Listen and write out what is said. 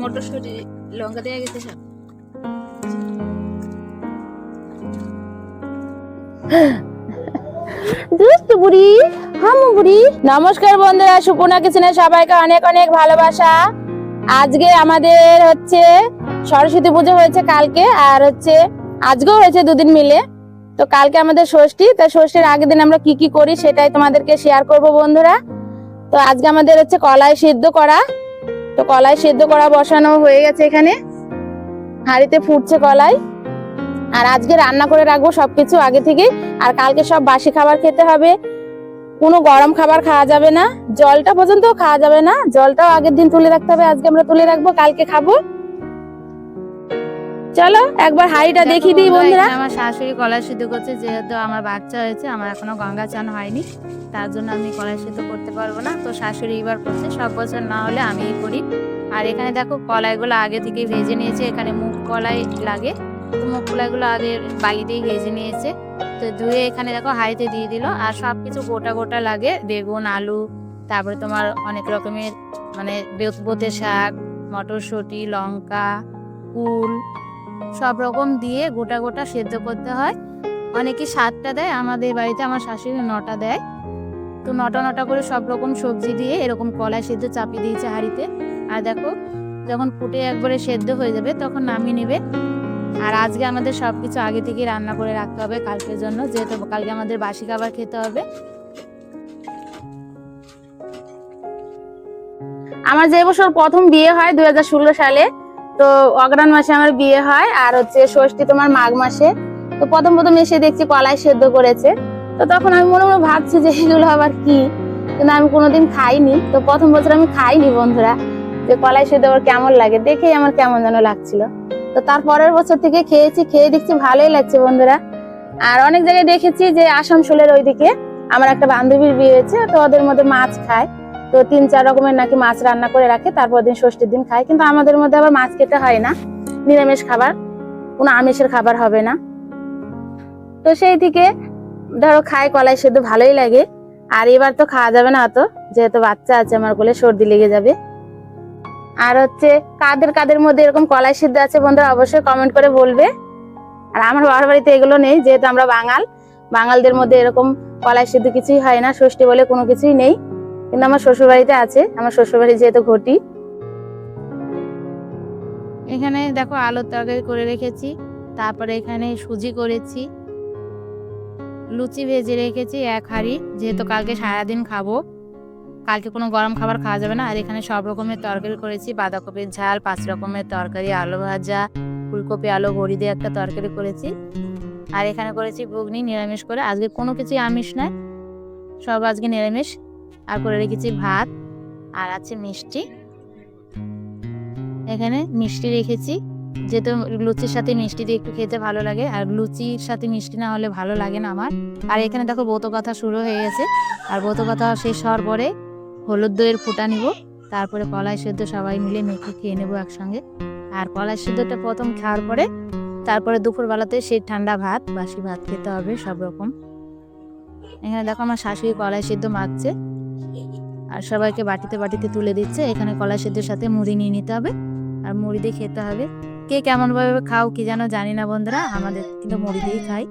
মটরশুঁটি লঙ্কা দেওয়া গেছে সব। নমস্কার বন্ধুরা, সুপর্ণা কিচেনে সবাইকে অনেক অনেক ভালোবাসা। আজকে আমাদের হচ্ছে সরস্বতী পুজো হয়েছে কালকে, আর হচ্ছে আজকেও হয়েছে দুদিন মিলে। তো কালকে আমাদের ষষ্ঠী, তো ষষ্ঠীর আগের দিন আমরা কি কি করি সেটাই তোমাদেরকে শেয়ার করব বন্ধুরা। তো আজকে আমাদের হচ্ছে কলাই সিদ্ধ করা। তো কলাই সিদ্ধ করা বসানো হয়ে গেছে, এখানে হাঁড়িতে ফুটছে কলাই। আর আজকে রান্না করে রাখবো সবকিছু আগে থেকে। আর কালকে সব বাসি খাবার খেতে হবে, কোনো গরম খাবার খাওয়া যাবে না, জলটা পর্যন্ত খাওয়া যাবে না, জলটাও আগের দিন তুলে রাখতে হবে। আজকে আমরা তুলে রাখবো, কালকে খাবো। চলো একবার হাঁড়িটা দেখিয়ে দিই বন্ধুরা। আমার শাশুড়ি কলাই সিদ্ধ করছে, যেহেতু আমার বাচ্চা হয়েছে, আমার এখনো গঙ্গা চান হয়নি, তার জন্য আমি কলাই সিদ্ধ করতে পারবো না। তো শাশুড়ি এবার করছে, সব বছর না হলে আমিই করি। আর এখানে দেখো কলাইগুলো আগে থেকে ভেজে নিয়েছে, এখানে মুগ কলাই লাগে, তো মুগ কলাইগুলো আগে বালি দিয়ে ভেজে নিয়েছে। তো ধুয়ে এখানে দেখো হাঁড়িতে দিয়ে দিল। আর সব কিছু গোটা গোটা লাগে, বেগুন, আলু, তারপরে তোমার অনেক রকমের মানে বেতবতে শাক, মটরশুঁটি, লঙ্কা, কুল, সব রকম দিয়ে গোটা গোটা সেদ্ধ করতে হয়। অনেকে 7টা দেয়, আমাদের বাড়িতে আমার শাশুড়ি 9টা দেয়। তো 9টা করে সব রকম সবজি দিয়ে এরকম কলাই সেদ্ধ চাপিয়ে দিয়েছে হাঁড়িতে। আর দেখো যখন ফুটে একবারে সেদ্ধ হয়ে যাবে তখন নামিয়ে নেবে। আর আজকে আমাদের সবকিছু আগে থেকে রান্না করে রাখতে হবে কালকের জন্য, যেহেতু কালকে আমাদের বাসি খাবার খেতে হবে। আমার যে বছর প্রথম বিয়ে হয় 2016 সালে, তো অগ্রহায়ণ মাসে আমার বিয়ে হয়, আর হচ্ছে ষষ্ঠী তোমার মাঘ মাসে। তো প্রথম প্রথম এসে দেখছি কলাই সেদ্ধ করেছে। তো তখন আমি মনে মনে ভাবছি যে এগুলো আবার কি, কিন্তু আমি কোনোদিন খাইনি। তো প্রথম বছর আমি খাইনি বন্ধুরা, যে কলাই সেদ্ধ আবার কেমন লাগে, দেখেই আমার কেমন যেন লাগছিল। তো তার পরের বছর থেকে খেয়েছি, খেয়ে দেখছি ভালোই লাগছে বন্ধুরা। আর অনেক জায়গায় দেখেছি যে আসানসোলের ওইদিকে আমার একটা বান্ধবীর বিয়ে হয়েছে, তো ওদের মধ্যে মাছ খায়। তো 3-4 রকমের নাকি মাছ রান্না করে রাখে, তারপর দিন ষষ্ঠীর দিন খায়। কিন্তু আমাদের মধ্যে আবার মাছ খেতে হয় না, নিরামিষ খাবার, কোনো আমিষের খাবার হবে না। তো সেই থেকে ধরো খাই কলাই সেদ্ধ, ভালোই লাগে। আর এবার তো খাওয়া যাবে না অত, যেহেতু বাচ্চা আছে আমার কোলে, সর্দি লেগে যাবে। আর হচ্ছে কাদের কাদের মধ্যে এরকম কলাই সিদ্ধ আছে বন্ধুরা, অবশ্যই কমেন্ট করে বলবে। আর আমার বাবার বাড়িতে এগুলো নেই, যেহেতু আমরা বাঙালদের মধ্যে এরকম কলাই সিদ্ধ কিছুই হয় না, ষষ্ঠী বলে কোনো কিছুই নেই। কিন্তু আমার শ্বশুর বাড়িতে আছে, আমার শ্বশুর বাড়ি যেহেতু ঘটি। এখানে দেখো আলুর তরকারি করে রেখেছি, তারপরে এখানে সুজি করেছি, লুচি ভেজে রেখেছি 1 হাঁড়ি, যেহেতু কালকে সারাদিন খাবো, কালকে কোনো গরম খাবার খাওয়া যাবে না। আর এখানে সব রকমের তরকারি করেছি, বাঁধাকপির ঝাল, 5 রকমের তরকারি, আলু ভাজা, ফুলকপি আলু বড়ি দিয়ে একটা তরকারি করেছি। আর এখানে করেছি ঘুগনি, নিরামিষ করে, আজকে কোনো কিছুই আমিষ নয়, সব আজকে নিরামিষ। আর করে রেখেছি ভাত, আর আছে মিষ্টি। এখানে মিষ্টি রেখেছি, যেহেতু লুচির সাথে মিষ্টি দিয়ে একটু খেতে ভালো লাগে, আর লুচির সাথে মিষ্টি না হলে ভালো লাগে না আমার। আর এখানে দেখো ব্রত কথা শুরু হয়ে গেছে, আর ব্রত কথা শেষ হওয়ার পরে হলুদ দইয়ের ফোঁটা নিব, তারপরে কলাই সেদ্ধ সবাই মিলে মেখে খেয়ে নেবো একসঙ্গে। আর কলাই সেদ্ধটা প্রথম খাওয়ার পরে তারপরে দুপুরবেলাতে সেই ঠান্ডা ভাত, বাসি ভাত খেতে হবে সব রকম। এখানে দেখো আমার শাশুড়ি কলাই সেদ্ধ মাখছে, আর সবাইকে বাটিতে বাটিতে তুলে দিচ্ছে। এখানে কলাই সেদ্ধের সাথে মুড়ি নিয়ে নিতে হবে, আর মুড়ি দিয়ে খেতে হবে। কে কেমন ভাবে খাও কি যেন জানি না বন্ধুরা, আমাদের কিন্তু মুড়ি দিয়েই খাই।